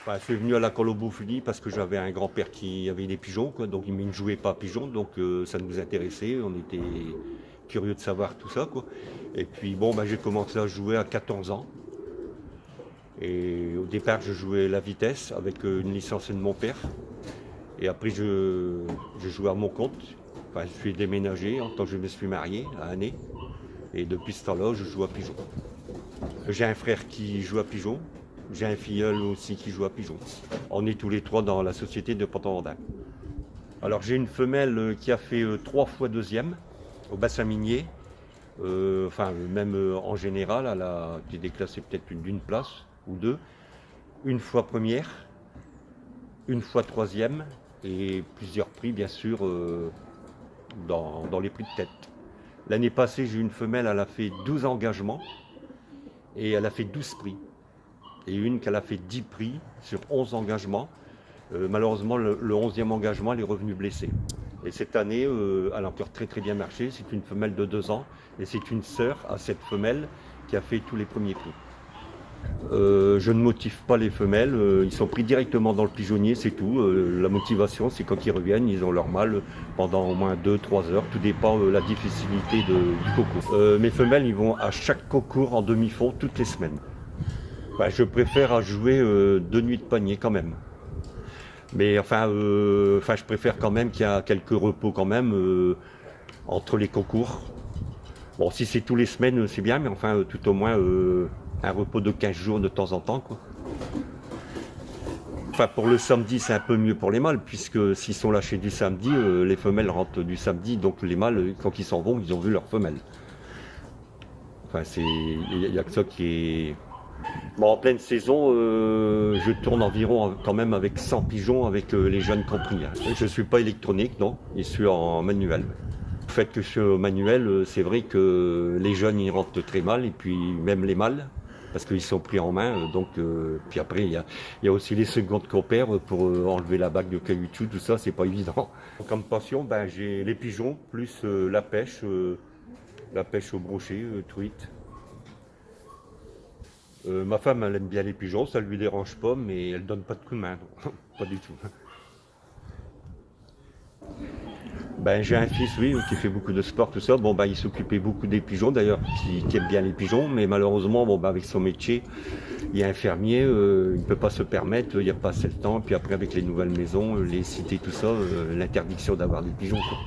Enfin, je suis venu à la colobophilie parce que j'avais un grand-père qui avait des pigeons, quoi, donc il ne jouait pas à pigeons, donc ça nous intéressait, on était curieux de savoir tout ça, quoi. Et puis bon, j'ai commencé à jouer à 14 ans. Et au départ, je jouais la vitesse avec une licence de mon père. Et après, je jouais à mon compte. Enfin, je suis déménagé en tant que je me suis marié à Année. Et depuis ce temps-là, je joue à pigeon. J'ai un frère qui joue à pigeon. J'ai un filleul aussi qui joue à pigeon. On est tous les trois dans la société de Pont-Vendin. Alors j'ai une femelle qui a fait 3 fois deuxième au bassin minier. Enfin, même en général, elle a été déclassée peut-être d'une place ou deux. Une fois première, une fois troisième et plusieurs prix bien sûr dans les prix de tête. L'année passée, j'ai eu une femelle, elle a fait 12 engagements et elle a fait 12 prix. Et une qu'elle a fait 10 prix sur 11 engagements. Malheureusement, le 11e engagement, elle est revenue blessée. Et cette année, elle a encore très très bien marché. C'est une femelle de 2 ans et c'est une sœur à cette femelle qui a fait tous les premiers prix. Je ne motive pas les femelles, ils sont pris directement dans le pigeonnier, c'est tout. La motivation, c'est quand ils reviennent, ils ont leur mâle pendant au moins 2-3 heures, tout dépend de la difficulté du concours. Mes femelles, ils vont à chaque concours en demi-fond toutes les semaines. Je préfère à jouer 2 nuits de panier quand même. Mais je préfère quand même qu'il y ait quelques repos quand même entre les concours. Bon, si c'est tous les semaines, c'est bien, mais enfin, tout au moins un repos de 15 jours de temps en temps, quoi. Enfin, pour le samedi, c'est un peu mieux pour les mâles, puisque s'ils sont lâchés du samedi, les femelles rentrent du samedi, donc les mâles, quand ils s'en vont, ils ont vu leurs femelles. Enfin, il n'y a que ça qui est... Bon, en pleine saison, je tourne environ quand même avec 100 pigeons avec les jeunes compris. Je ne suis pas électronique, non, je suis en manuel. Le fait que je suis au manuel, c'est vrai que les jeunes ils rentrent très mal, et puis même les mâles, parce qu'ils sont pris en main. Puis après, il y a aussi les secondes qu'on perd pour enlever la bague de caoutchouc, tout ça, c'est pas évident. Comme passion, j'ai les pigeons, plus la pêche au brochet, truite. Ma femme, elle aime bien les pigeons, ça lui dérange pas, mais elle donne pas de coup de main, non. Pas du tout. J'ai un fils, oui, qui fait beaucoup de sport, tout ça. Il s'occupait beaucoup des pigeons, d'ailleurs, qui aime bien les pigeons, mais malheureusement, avec son métier, il est infirmier, il ne peut pas se permettre, il n'y a pas assez de temps. Puis après, avec les nouvelles maisons, les cités, tout ça, l'interdiction d'avoir des pigeons, quoi.